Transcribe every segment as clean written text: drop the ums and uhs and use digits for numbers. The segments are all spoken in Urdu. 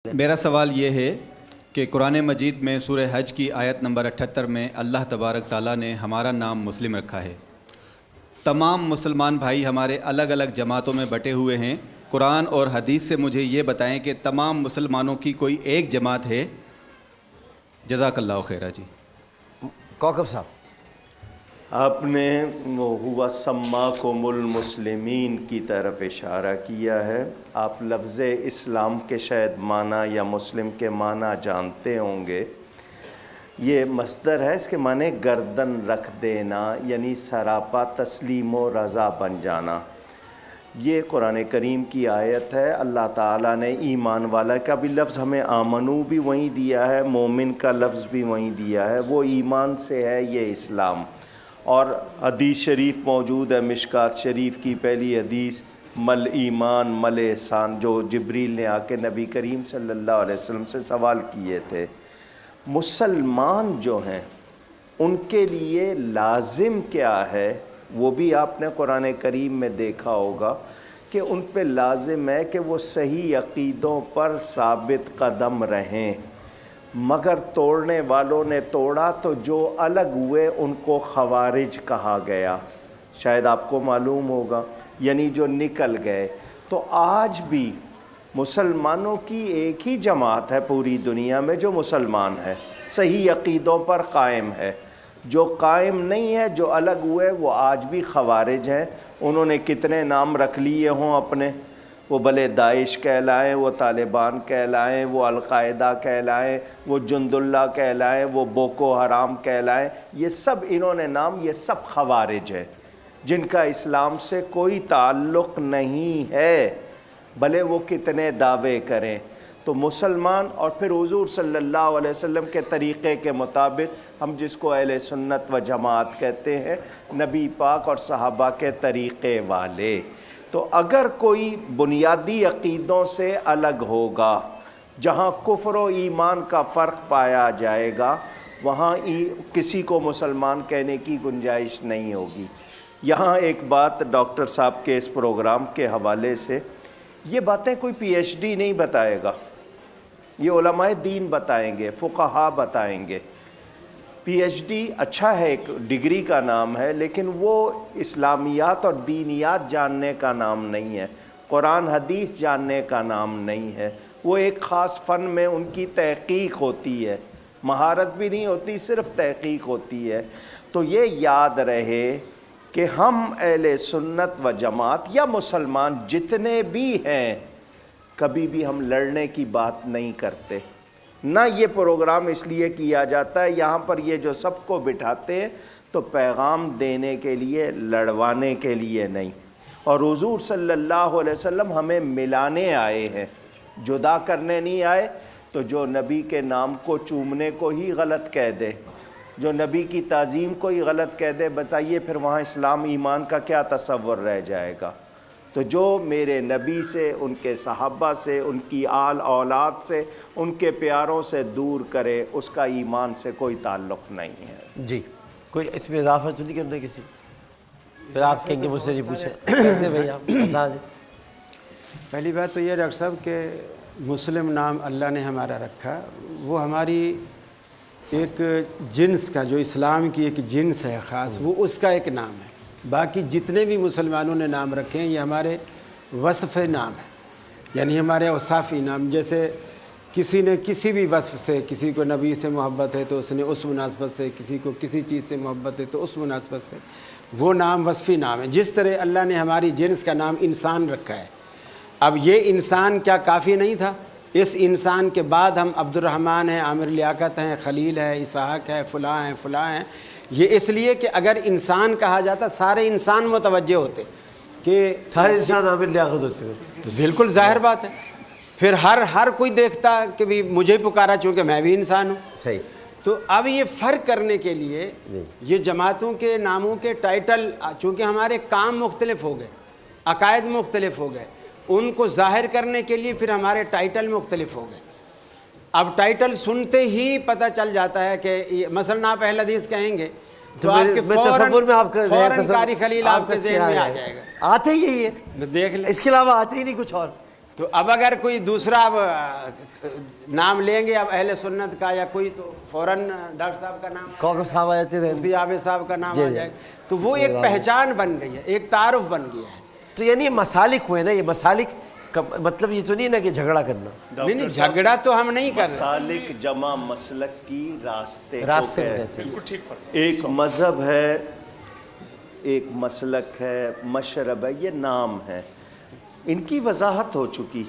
میرا سوال یہ ہے کہ قرآن مجید میں سورہ حج کی آیت نمبر 78 میں اللہ تبارک تعالیٰ نے ہمارا نام مسلم رکھا ہے۔ تمام مسلمان بھائی ہمارے الگ الگ جماعتوں میں بٹے ہوئے ہیں۔ قرآن اور حدیث سے مجھے یہ بتائیں کہ تمام مسلمانوں کی کوئی ایک جماعت ہے؟ جزاک اللہ خیرہ جی۔ کوکب صاحب، آپ نے وہ ہوا سماکم المسلمین کی طرف اشارہ کیا ہے۔ آپ لفظ اسلام کے شاید معنی یا مسلم کے معنی جانتے ہوں گے۔ یہ مصدر ہے، اس کے معنی گردن رکھ دینا، یعنی سراپا تسلیم و رضا بن جانا۔ یہ قرآن کریم کی آیت ہے۔ اللہ تعالیٰ نے ایمان والا کا بھی لفظ ہمیں آمنو بھی وہیں دیا ہے، مومن کا لفظ بھی وہیں دیا ہے۔ وہ ایمان سے ہے یہ اسلام۔ اور حدیث شریف موجود ہے، مشکات شریف کی پہلی حدیث، مل ایمان مل احسان، جو جبریل نے آ کے نبی کریم صلی اللہ علیہ وسلم سے سوال کیے تھے۔ مسلمان جو ہیں ان کے لیے لازم کیا ہے، وہ بھی آپ نے قرآن کریم میں دیکھا ہوگا کہ ان پہ لازم ہے کہ وہ صحیح عقیدوں پر ثابت قدم رہیں۔ مگر توڑنے والوں نے توڑا تو جو الگ ہوئے ان کو خوارج کہا گیا، شاید آپ کو معلوم ہوگا، یعنی جو نکل گئے۔ تو آج بھی مسلمانوں کی ایک ہی جماعت ہے پوری دنیا میں جو مسلمان ہے، صحیح عقیدوں پر قائم ہے۔ جو قائم نہیں ہے، جو الگ ہوئے، وہ آج بھی خوارج ہیں۔ انہوں نے کتنے نام رکھ لیے ہوں اپنے، وہ بھلے داعش کہلائیں، وہ طالبان کہلائیں، وہ القاعدہ کہلائیں، وہ جند اللہ کہلائیں، وہ بوکو حرام کہلائیں، یہ سب انہوں نے نام، یہ سب خوارج ہیں جن کا اسلام سے کوئی تعلق نہیں ہے، بھلے وہ کتنے دعوے کریں۔ تو مسلمان، اور پھر حضور صلی اللہ علیہ وسلم کے طریقے کے مطابق ہم جس کو اہل سنت و جماعت کہتے ہیں، نبی پاک اور صحابہ کے طریقے والے۔ تو اگر کوئی بنیادی عقیدوں سے الگ ہوگا، جہاں کفر و ایمان کا فرق پایا جائے گا، وہاں کسی کو مسلمان کہنے کی گنجائش نہیں ہوگی۔ یہاں ایک بات ڈاکٹر صاحب کے اس پروگرام کے حوالے سے، یہ باتیں کوئی پی ایچ ڈی نہیں بتائے گا، یہ علماء دین بتائیں گے، فقہا بتائیں گے۔ پی ایچ ڈی اچھا ہے، ایک ڈگری کا نام ہے، لیکن وہ اسلامیات اور دینیات جاننے کا نام نہیں ہے، قرآن حدیث جاننے کا نام نہیں ہے۔ وہ ایک خاص فن میں ان کی تحقیق ہوتی ہے، مہارت بھی نہیں ہوتی، صرف تحقیق ہوتی ہے۔ تو یہ یاد رہے کہ ہم اہل سنت و جماعت یا مسلمان جتنے بھی ہیں، کبھی بھی ہم لڑنے کی بات نہیں کرتے، نہ یہ پروگرام اس لیے کیا جاتا ہے۔ یہاں پر یہ جو سب کو بٹھاتے ہیں تو پیغام دینے کے لیے، لڑوانے کے لیے نہیں۔ اور حضور صلی اللہ علیہ وسلم ہمیں ملانے آئے ہیں، جدا کرنے نہیں آئے۔ تو جو نبی کے نام کو چومنے کو ہی غلط کہہ دے، جو نبی کی تعظیم کو ہی غلط کہہ دے، بتائیے پھر وہاں اسلام ایمان کا کیا تصور رہ جائے گا؟ تو جو میرے نبی سے، ان کے صحابہ سے، ان کی آل اولاد سے، ان کے پیاروں سے دور کرے، اس کا ایمان سے کوئی تعلق نہیں ہے۔ جی کوئی اس میں اضافہ تو نہیں کرنا کسی؟ پھر آپ کہیں گے مجھ سے نہیں پوچھیں بھائی آپ بتا دیں۔ پہلی بات تو یہ ڈاکٹر صاحب کہ مسلم نام اللہ نے ہمارا رکھا، وہ ہماری ایک جنس کا، جو اسلام کی ایک جنس ہے خاص، وہ اس کا ایک نام ہے۔ باقی جتنے بھی مسلمانوں نے نام رکھے ہیں یہ ہمارے وصف نام ہے، یعنی ہمارے اوصافی نام۔ جیسے کسی نے کسی بھی وصف سے، کسی کو نبی سے محبت ہے تو اس نے اس مناسبت سے، کسی کو کسی چیز سے محبت ہے تو اس مناسبت سے، وہ نام وصفی نام ہے۔ جس طرح اللہ نے ہماری جنس کا نام انسان رکھا ہے۔ اب یہ انسان کیا کافی نہیں تھا؟ اس انسان کے بعد ہم عبد الرحمن ہیں، عامر لیاقت ہیں، خلیل ہے، اسحاق ہے، فلاں ہیں، فلاں ہیں۔ یہ اس لیے کہ اگر انسان کہا جاتا سارے انسان متوجہ ہوتے کہ سارے انسان عامر لیاقت ہوتے ہیں، بالکل ظاہر بات ہے، پھر ہر کوئی دیکھتا کہ بھی مجھے پکارا چونکہ میں بھی انسان ہوں۔ صحیح۔ تو اب یہ فرق کرنے کے لیے یہ جماعتوں کے ناموں کے ٹائٹل، چونکہ ہمارے کام مختلف ہو گئے، عقائد مختلف ہو گئے، ان کو ظاہر کرنے کے لیے پھر ہمارے ٹائٹل مختلف ہو گئے۔ اب ٹائٹل سنتے ہی پتہ چل جاتا ہے کہ مثلا آپ اہل حدیث کہیں گے تو آپ کے تصور میں آپ کا فوراً قاری خلیل آپ کے ذہن میں آ جائے گا، آتے ہی یہی ہے، دیکھ لیں۔ اس کے علاوہ آتے ہی نہیں کچھ اور۔ تو اب اگر کوئی دوسرا اب نام لیں گے اب اہل سنت کا یا کوئی تو فوراً ڈاکٹر صاحب کا نام کوکب صاحب آ جاتے تھے. مفتی عابد صاحب کا نام جی آ جی. جائے تو وہ ایک پہچان بن گئی ہے, ایک تعارف بن گیا ہے. تو یعنی یہ مسالک ہوئے نا, یہ مسالک کا مطلب یہ تو نہیں نا کہ جھگڑا کرنا. نہیں نہیں, جھگڑا تو ہم نہیں کر رہے. مسالک جمع مسلک کی راستے راستے کو میں کہتے کہتے ہیں. ہیں. ٹھیک فرق. ایک مذہب ہے, ایک مسلک ہے, مشرب ہے, یہ نام ہے. ان کی وضاحت ہو چکی.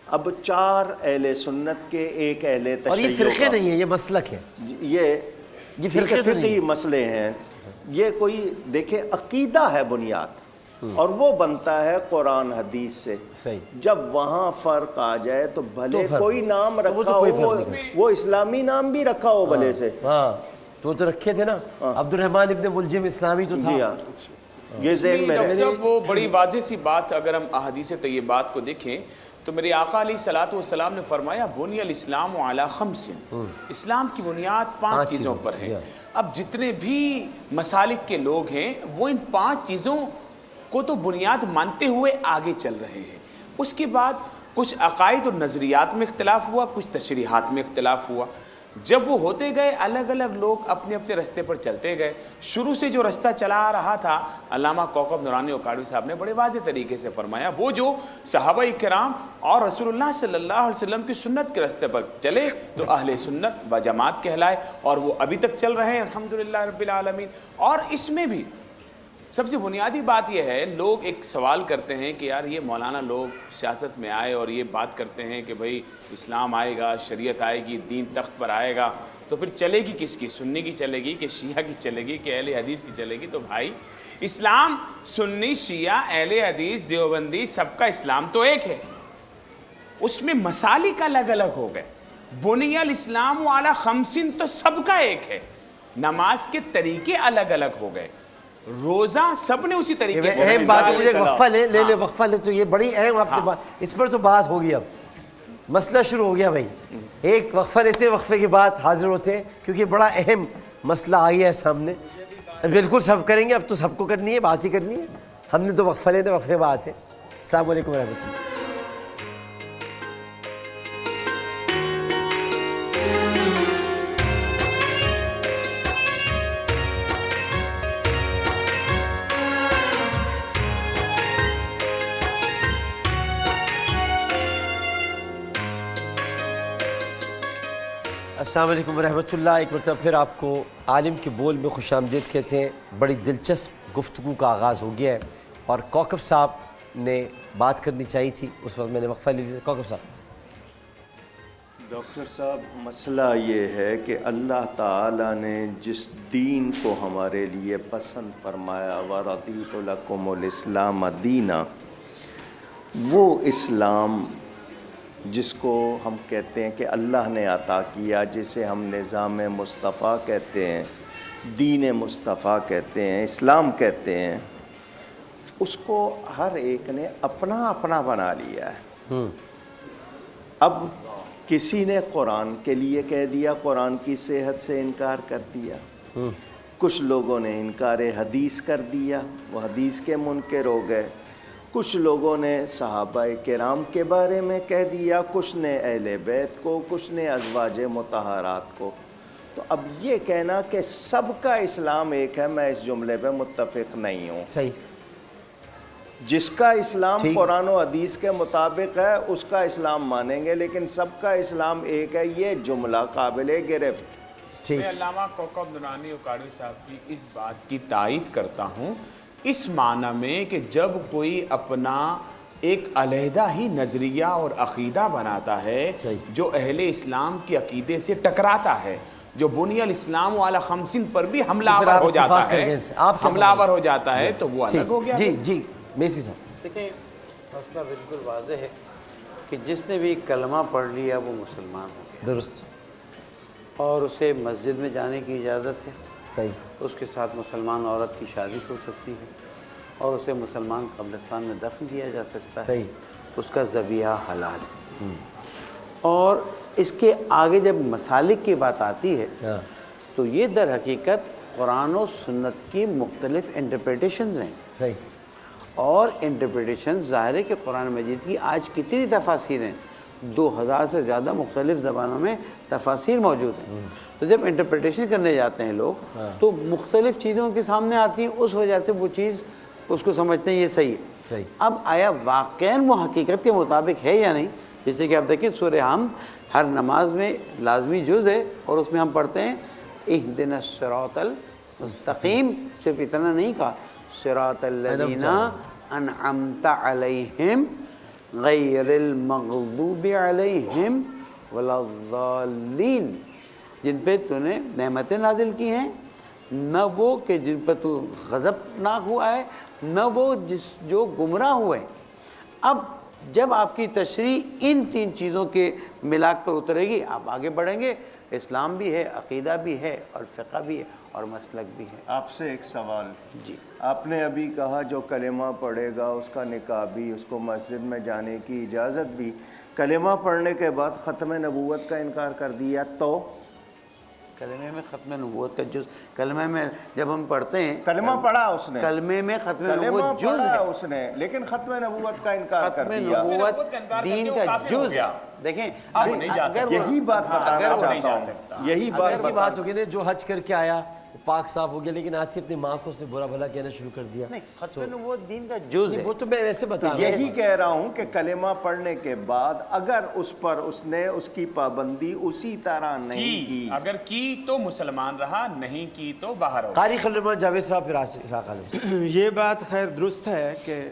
اب 4 اہل سنت کے ایک اہل تشیع اور یہ فرقے نہیں ہیں, یہ مسلک ہے. یہ فرقے تو نہیں فقہی مسئلے ہیں. یہ کوئی دیکھیں عقیدہ ہے بنیاد, اور وہ بنتا ہے قرآن حدیث سے. صحیح. جب وہاں فرق آ جائے تو بھلے فرق. کوئی نام تو وہ تو رکھا کوئی ہو, فرق نہیں. وہ اسلامی نام بھی رکھا ہو بھلے سے. ہاں تو وہ تو رکھے تھے نا, عبد الرحمن ابن ملجم اسلامی تو تھا. جی ہاں, یہ ذہن میں ڈاکٹر رہے. صاحب وہ بڑی واضح سی بات, اگر ہم احادیث طیبات کو دیکھیں تو میرے آقا علیہ الصلوۃ والسلام نے فرمایا بنی الاسلام علی 5. اسلام کی بنیاد 5 چیزوں پر ہے. اب جتنے بھی مسالک کے لوگ ہیں وہ ان 5 چیزوں کو تو بنیاد مانتے ہوئے آگے چل رہے ہیں. اس کے بعد کچھ عقائد اور نظریات میں اختلاف ہوا, کچھ تشریحات میں اختلاف ہوا. جب وہ ہوتے گئے الگ الگ لوگ اپنے اپنے رستے پر چلتے گئے. شروع سے جو رستہ چلا آ رہا تھا علامہ کوکب نورانی اوکاڑوی صاحب نے بڑے واضح طریقے سے فرمایا, وہ جو صحابہ کرام اور رسول اللہ صلی اللہ علیہ وسلم کی سنت کے رستے پر چلے تو اہل سنت و جماعت کہلائے, اور وہ ابھی تک چل رہے ہیں الحمدللہ رب العالمین. اور اس میں بھی سب سے بنیادی بات یہ ہے, لوگ ایک سوال کرتے ہیں کہ یار یہ مولانا لوگ سیاست میں آئے اور یہ بات کرتے ہیں کہ بھئی اسلام آئے گا, شریعت آئے گی, دین تخت پر آئے گا, تو پھر چلے گی کس کی؟ سنی کی چلے گی کہ شیعہ کی چلے گی کہ اہل حدیث کی چلے گی؟ تو بھائی اسلام سنی, شیعہ, اہل حدیث, دیوبندی, سب کا اسلام تو ایک ہے. اس میں مسالک الگ الگ ہو گئے. بنی الاسلام علی 5 تو سب کا ایک ہے. نماز کے طریقے الگ الگ ہو گئے, روزہ سب نے اسی طریقے سے. اہم بات ہے, مجھے وقفہ لے وقفہ لے, تو یہ بڑی اہم آپ کے بات, اس پر تو بات ہوگی. اب مسئلہ شروع ہو گیا بھائی, ایک وقفہ لیتے, وقفے کے بعد حاضر ہوتے ہیں کیونکہ بڑا اہم مسئلہ آ گیا ہے سامنے. بالکل سب کریں گے, اب تو سب کو کرنی ہے, بات ہی کرنی ہے. ہم نے تو وقفہ لینا, وقفے کے بعد ہے. السلام علیکم ورحمۃ اللہ. السلام علیکم ورحمۃ اللہ. ایک مرتبہ پھر آپ کو عالم کے بول میں خوش آمدید کہتے ہیں. بڑی دلچسپ گفتگو کا آغاز ہو گیا ہے, اور کوکب صاحب نے بات کرنی چاہیے تھی, اس وقت میں نے وقفہ لے لیا. کوکب صاحب. ڈاکٹر صاحب, مسئلہ یہ ہے کہ اللہ تعالیٰ نے جس دین کو ہمارے لیے پسند فرمایا, وَرَضِيتُ لَكُمُ الْإِسْلَامَ دِينًا, وہ اسلام جس کو ہم کہتے ہیں کہ اللہ نے عطا کیا, جسے ہم نظام مصطفیٰ کہتے ہیں, دین مصطفیٰ کہتے ہیں, اسلام کہتے ہیں, اس کو ہر ایک نے اپنا اپنا بنا لیا ہے. اب کسی نے قرآن کے لیے کہہ دیا, قرآن کی صحت سے انکار کر دیا. کچھ لوگوں نے انکار حدیث کر دیا, وہ حدیث کے منکر ہو گئے. کچھ لوگوں نے صحابہ کرام کے بارے میں کہہ دیا, کچھ نے اہل بیت کو, کچھ نے ازواج مطہرات کو. تو اب یہ کہنا کہ سب کا اسلام ایک ہے, میں اس جملے پہ متفق نہیں ہوں. صحیح. جس کا اسلام قرآن و حدیث کے مطابق ہے اس کا اسلام مانیں گے, لیکن سب کا اسلام ایک ہے, یہ جملہ قابل گرفت. میں علامہ کوکب نورانی اوکاڑوی صاحب کی اس بات کی تائید کرتا ہوں, اس معنی میں کہ جب کوئی اپنا ایک علیحدہ ہی نظریہ اور عقیدہ بناتا ہے جو اہل اسلام کے عقیدے سے ٹکراتا ہے, جو بنی الاسلام علی 5 پر بھی حملہ آور ہو جاتا ہے, تو وہ الگ ہو گیا. جی میسوی صاحب. دیکھیں, مسئلہ بالکل واضح ہے کہ جس نے بھی کلمہ پڑھ لیا وہ مسلمان ہو گیا. درست. اور اسے مسجد میں جانے کی اجازت ہے, صحیح. اس کے ساتھ مسلمان عورت کی شادی ہو سکتی ہے, اور اسے مسلمان قبرستان میں دفن کیا جا سکتا ہے. صحیح. اس کا ذبیحہ حلال ہے. اور اس کے آگے جب مسالک کی بات آتی ہے تو یہ در حقیقت قرآن و سنت کی مختلف انٹرپریٹیشنز ہیں. صحیح. اور انٹرپریٹیشن ظاہر ہے کہ قرآن مجید کی آج کتنی تفاسیر ہیں، 2000 سے زیادہ مختلف زبانوں میں تفاسیر موجود ہیں. تو جب انٹرپریٹیشن کرنے جاتے ہیں لوگ تو مختلف چیزیں ان کے سامنے آتی ہیں، اس وجہ سے وہ چیز اس کو سمجھتے ہیں یہ صحیح ہے. اب آیا واقعاً وہ حقیقت کے مطابق ہے یا نہیں؟ جیسے کہ آپ دیکھیں سورہ حمد ہر نماز میں لازمی جز ہے، اور اس میں ہم پڑھتے ہیں اہدنا الصراط المستقیم. صرف اتنا نہیں کہا صراط الذین انعمت علیہم غیر المغضوب علیہم ولا الضالین، جن پہ تو نے نعمتیں نازل کی ہیں، نہ وہ کہ جن پہ تو غضبناک ہوا ہے، نہ وہ جو گمراہ ہوئے. اب جب آپ کی تشریح ان تین چیزوں کے ملاک پر اترے گی، آپ آگے بڑھیں گے. اسلام بھی ہے، عقیدہ بھی ہے، اور فقہ بھی ہے، اور مسلک بھی ہے. آپ سے ایک سوال. جی آپ نے ابھی کہا جو کلمہ پڑھے گا اس کا نکاح بھی، اس کو مسجد میں جانے کی اجازت بھی. کلمہ پڑھنے کے بعد ختم نبوت کا انکار کر دیا تو کلمے میں ختم نبوت کا جز، کلمے میں جب ہم پڑھتے ہیں کلمہ پڑھا اس نے، کلمے میں ختم کلمہ نبوت جز پڑھا ہے. اس نے، لیکن ختم نبوت کا انکار کر ختم دیا. نبوت دین کا جز ہے. دیکھیں اگر یہی بات بتانا چاہتا ہوں، یہی اگر ایسی بات ہوگی نا جو حج کر کے آیا وہ پاک صاف ہو گیا، لیکن آج سے اپنی ماں کو اس نے برا بھلا کہنا شروع کر دیا. نہیں، ختم نبوت دین کا جز ہے. وہ تو میں ویسے بتا رہا ہوں. یہی کہہ رہا ہوں کہ کلمہ پڑھنے کے بعد اگر اس پر اس نے اس کی پابندی اسی طرح نہیں کی، اگر کی تو مسلمان رہا، نہیں کی تو باہر ہو. قاری خلیل الرحمن جاوید صاحب پھر اسحاق عالم. یہ بات خیر درست ہے کہ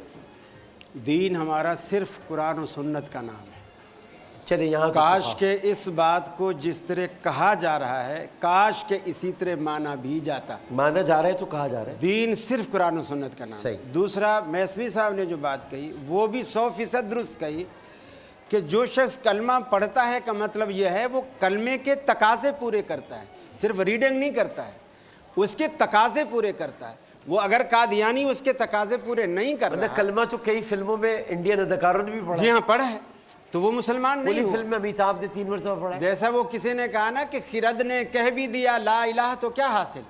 دین ہمارا صرف قرآن و سنت کا نام ہے. چلے یہاں کاش کہ اس بات کو جس طرح کہا جا رہا ہے کاش کہ اسی طرح مانا بھی جاتا. مانا جا رہا ہے تو کہا جا رہا ہے دین صرف قرآن و سنت کا نام ہے. صحیح. دوسرا میسوی صاحب نے جو بات کہی وہ بھی 100% درست کہی کہ جو شخص کلمہ پڑھتا ہے کا مطلب یہ ہے وہ کلمے کے تقاضے پورے کرتا ہے، صرف ریڈنگ نہیں کرتا ہے، اس کے تقاضے پورے کرتا ہے. وہ اگر قادیانی اس کے تقاضے پورے نہیں کر رہا، کلمہ جو کئی فلموں میں انڈین اداکاروں نے بھی پڑھا. جی ہاں پڑھا ہے، تو وہ مسلمان نہیں ہوا. فلم میں امیتابھ نے 3 مرتبہ پڑھا. جیسا وہ کسی نے کہا نا کہ خرد نے کہہ بھی دیا لا الہ تو کیا حاصل،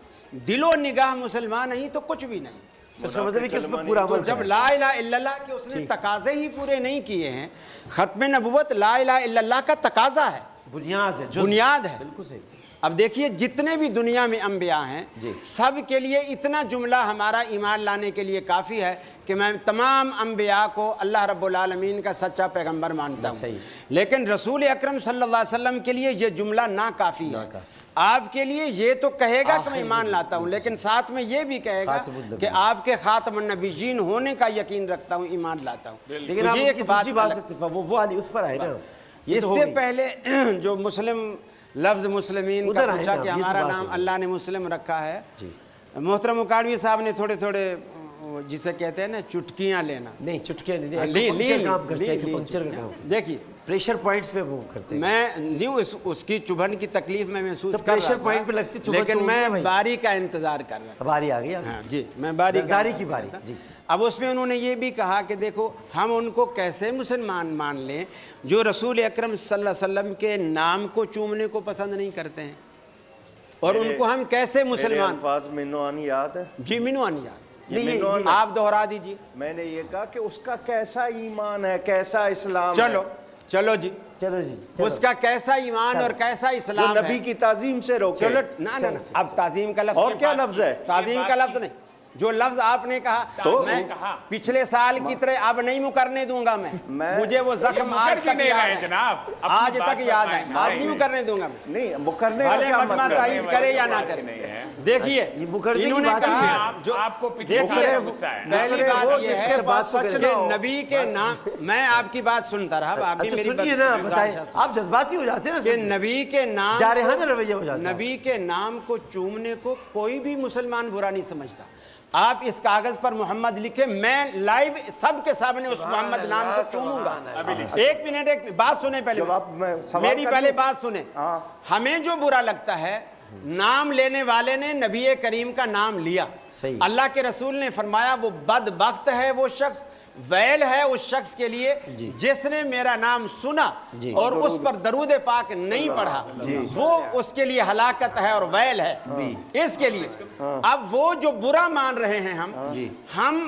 دل و نگاہ مسلمان نہیں تو کچھ بھی نہیں. اس کا مطلب ہے کہ اس میں پورا تو جب لا الہ الا اللہ کے اس نے تقاضے ہی پورے نہیں کیے ہیں، ختم نبوت لا الہ الا اللہ کا تقاضا ہے، بنیاد ہے، بنیاد ہے. بالکل صحیح. اب دیکھیے جتنے بھی دنیا میں انبیاء ہیں سب کے لیے اتنا جملہ ہمارا ایمان لانے کے لیے کافی ہے کہ میں تمام انبیاء کو اللہ رب العالمین کا سچا پیغمبر مانتا ہوں. لیکن رسول اکرم صلی اللہ علیہ وسلم کے لیے یہ جملہ ناکافی ہے. آپ کے لیے یہ تو کہے گا کہ میں ایمان لاتا ہوں، لیکن ساتھ میں یہ بھی کہے گا کہ آپ کے خاتم النبیین ہونے کا یقین رکھتا ہوں، ایمان لاتا ہوں. لیکن آپ ایک دوسری بات سے وہ علی اس پر آئے نا. اس سے پہلے جو مسلم لفظ مسلمین کا پوچھا کہ ہمارا نام اللہ نے مسلم رکھا ہے، محترم مکالوی صاحب نے تھوڑے تھوڑے جسے کہتے ہیں نا چٹکیاں لینا، نہیں چٹکیاں نہیں، کام کرتے ہیں پنکچر کا کام. دیکھیے پریشر پوائنٹس پہ وہ کرتے ہیں. میں نہیں اس کی چبھن کی تکلیف میں محسوس کر پریشر رہا پوائنٹ پہ تھا، لگتی چبھن، لیکن میں باری کا انتظار کر رہا تھا. باری آ گئی. ہاں جی، میں باری کی باری. جی اب اس میں انہوں نے یہ بھی کہا کہ دیکھو ہم ان کو کیسے مسلمان مان لیں جو رسول اکرم صلی اللہ علیہ وسلم کے نام کو چومنے کو پسند نہیں کرتے ہیں، اور ان کو ہم کیسے مسلمان. الفاظ منوان یاد ہے؟ جی منوان یاد، آپ دہرا دیجیے. میں نے یہ کہا کہ اس کا کیسا ایمان ہے، کیسا اسلام ہے. چلو جی اس کا کیسا ایمان اور کیسا اسلام ہے، نبی کی تعظیم سے روکے. چلو نا اب تعظیم کا لفظ اور کیا لفظ ہے؟ تعظیم کا لفظ نہیں، جو لفظ آپ نے کہا میں پچھلے سال کی طرح اب نہیں مکرنے دوں گا. میں مجھے وہ زخم آج تک یاد ہے جناب، آج تک یاد ہے، آج نہیں مکرنے دوں گا میں. نہیں مکرنے بھلے مجمع تائید کرے یا نہ کرے. دیکھیے انہوں نے کہا جو آپ کو پہلی بات یہ ہے کہ نبی کے نام، میں آپ کی بات سنتا رہا، آپ بھی میری بات، آپ جذباتی ہو جاتے ہیں کہ نبی کے نام، جارحانہ رویہ ہو جاتا ہے. نبی کے نام کو چومنے کو کوئی بھی مسلمان برا نہیں سمجھتا. آپ اس کاغذ پر محمد لکھے، میں لائیو سب کے سامنے اس محمد نام کو چوموں گا. ایک منٹ ایک بات سنیں، پہلے میری پہلے بات سنیں. ہمیں جو برا لگتا ہے، نام لینے والے نے نبی کریم کا نام لیا، اللہ کے رسول نے فرمایا وہ بدبخت ہے وہ شخص، ویل ہے اس شخص کے لیے جس نے میرا نام سنا اور اس پر درود پاک نہیں پڑھا، وہ اس کے لیے ہلاکت ہے اور ویل ہے اس کے لیے. اب وہ جو برا مان رہے ہیں ہم